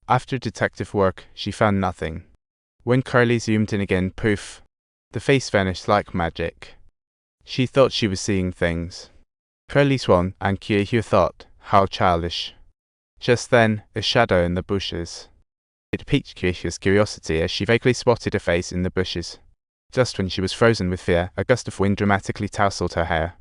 After detective work, she found nothing. When Carly zoomed in again, poof, the face vanished like magic. She thought she was seeing things. Curly swung, and Kyohyo thought, how childish. Just then, a shadow in the bushes. It piqued Kyohyo's curiosity as she vaguely spotted a face in the bushes. Just when she was frozen with fear, a gust of wind dramatically tousled her hair.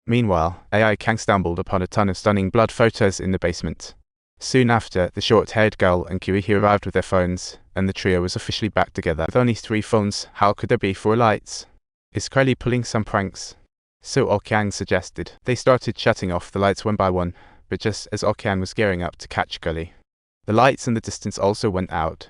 Meanwhile, AI Kang stumbled upon a ton of stunning blood photos in the basement. Soon after, the short-haired girl and Kyohyo arrived with their phones, and the trio was officially back together. With only 3 phones, how could there be 4 lights? Is Carly pulling some pranks? So Okyang suggested. They started shutting off the lights one by one, but just as Okyang was gearing up to catch Carly, the lights in the distance also went out.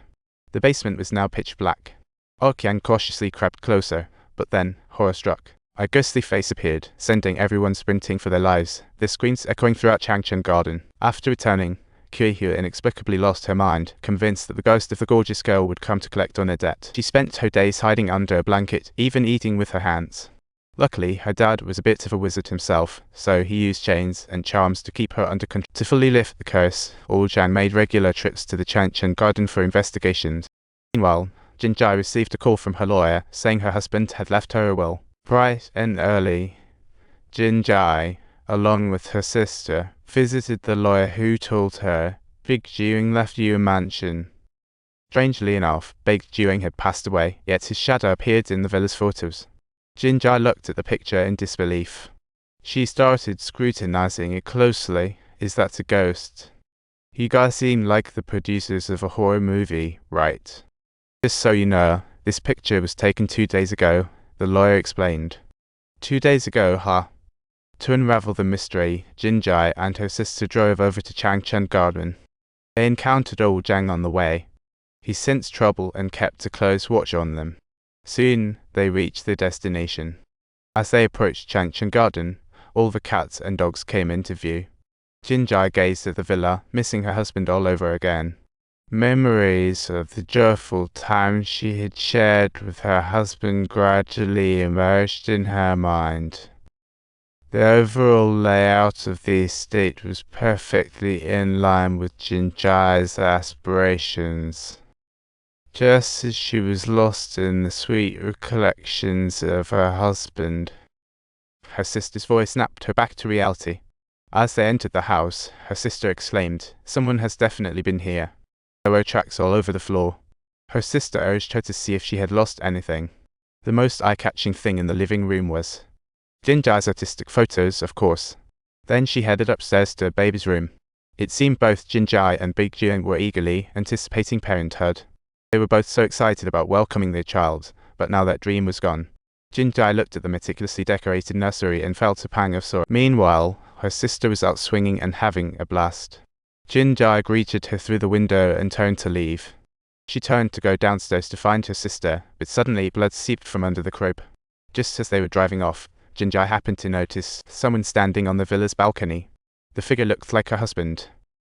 The basement was now pitch black. Okyang cautiously crept closer, but then, horror struck. A ghostly face appeared, sending everyone sprinting for their lives, their screams echoing throughout Changchun Garden. After returning, Kyohyo inexplicably lost her mind, convinced that the ghost of the gorgeous girl would come to collect on her debt. She spent her days hiding under a blanket, even eating with her hands. Luckily, her dad was a bit of a wizard himself, so he used chains and charms to keep her under control. To fully lift the curse, All-Jang made regular trips to the Changchun Garden for investigations. Meanwhile, Jinjie received a call from her lawyer, saying her husband had left her a will. Bright and early, Jinjie, along with her sister, visited the lawyer who told her, Big Jiang left you a mansion. Strangely enough, Big Jiang had passed away, yet his shadow appeared in the villa's photos. Jinjie looked at the picture in disbelief. She started scrutinizing it closely. Is that a ghost? You guys seem like the producers of a horror movie, right? Just so you know, this picture was taken 2 days ago, the lawyer explained. 2 days ago, huh? To unravel the mystery, Jinjie and her sister drove over to Changchun Garden. They encountered old Zhang on the way. He sensed trouble and kept a close watch on them. Soon, they reached their destination. As they approached Changchun Garden, all the cats and dogs came into view. Jinjie gazed at the villa, missing her husband all over again. Memories of the joyful time she had shared with her husband gradually emerged in her mind. The overall layout of the estate was perfectly in line with Jinjie's aspirations. Just as she was lost in the sweet recollections of her husband, her sister's voice snapped her back to reality. As they entered the house, her sister exclaimed, "Someone has definitely been here. There were tracks all over the floor." Her sister urged her to see if she had lost anything. The most eye-catching thing in the living room was Jinjie's artistic photos, of course. Then she headed upstairs to her baby's room. It seemed both Jinjie and Big Jiang were eagerly anticipating parenthood. They were both so excited about welcoming their child, but now that dream was gone. Jinjie looked at the meticulously decorated nursery and felt a pang of sorrow. Meanwhile, her sister was out swinging and having a blast. Jinjie greeted her through the window and turned to leave. She turned to go downstairs to find her sister, but suddenly blood seeped from under the crib. Just as they were driving off, Jinjie happened to notice someone standing on the villa's balcony. The figure looked like her husband.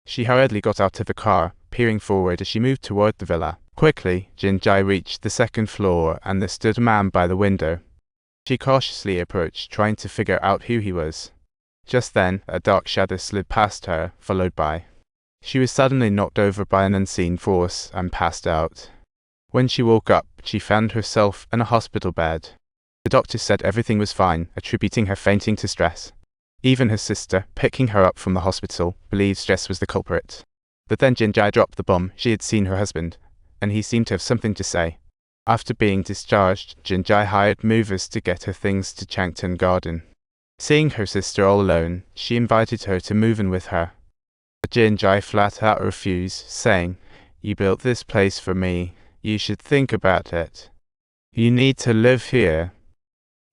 She hurriedly got out of the car, peering forward as she moved toward the villa. Quickly, Jinjie reached the 2nd floor and there stood a man by the window. She cautiously approached, trying to figure out who he was. Just then, a dark shadow slid past her, followed by. She was suddenly knocked over by an unseen force and passed out. When she woke up, she found herself in a hospital bed. The doctor said everything was fine, attributing her fainting to stress. Even her sister, picking her up from the hospital, believed stress was the culprit. But then Jinjie dropped the bomb. She had seen her husband, and he seemed to have something to say. After being discharged, Jinjie hired movers to get her things to Changchun Garden. Seeing her sister all alone, she invited her to move in with her. But Jinjie flat out refused, saying, "You built this place for me. You should think about it. You need to live here."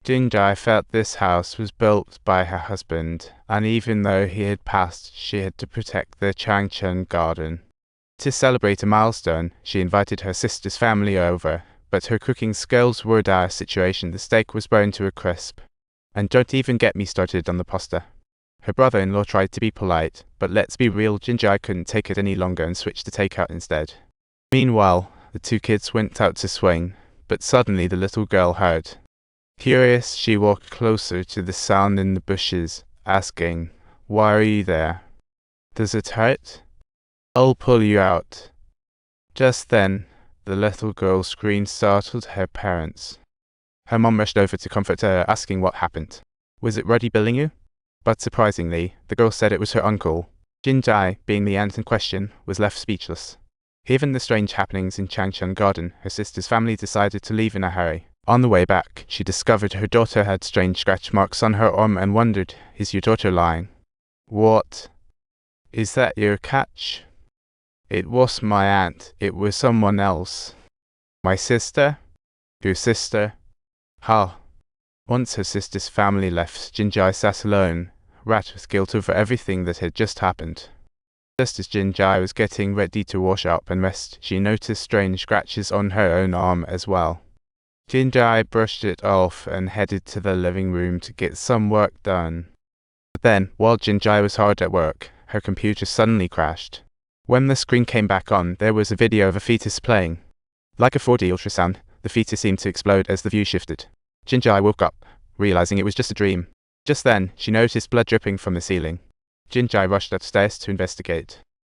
Jinjie felt this house was built by her husband, and even though he had passed, she had to protect the Changchun Garden. To celebrate a milestone, she invited her sister's family over, but her cooking skills were a dire situation. The steak was burned to a crisp. And don't even get me started on the pasta. Her brother-in-law tried to be polite, but let's be real, Jinjie couldn't take it any longer and switched to takeout instead. Meanwhile, the 2 kids went out to swing, but suddenly the little girl heard. Curious, she walked closer to the sound in the bushes, asking, "Why are you there? Does it hurt? I'll pull you out." Just then, the little girl's scream startled her parents. Her mom rushed over to comfort her, asking what happened. Was it Ruddy billing you? But surprisingly, the girl said it was her uncle. Jinjie, being the aunt in question, was left speechless. Given the strange happenings in Changchun Garden, her sister's family decided to leave in a hurry. On the way back, she discovered her daughter had strange scratch marks on her arm and wondered, "Is your daughter lying?" "What? Is that your catch?" "It was my aunt. It was someone else." "My sister?" "Your sister?" "How?" Once her sister's family left, Jinjie sat alone, racked with guilt over everything that had just happened. Just as Jinjie was getting ready to wash up and rest, she noticed strange scratches on her own arm as well. Jinjie brushed it off and headed to the living room to get some work done. But then, while Jinjie was hard at work, her computer suddenly crashed. When the screen came back on, there was a video of a fetus playing. Like a 4D ultrasound, the fetus seemed to explode as the view shifted. Jinjie woke up, realizing it was just a dream. Just then, she noticed blood dripping from the ceiling. Jinjie rushed upstairs to investigate.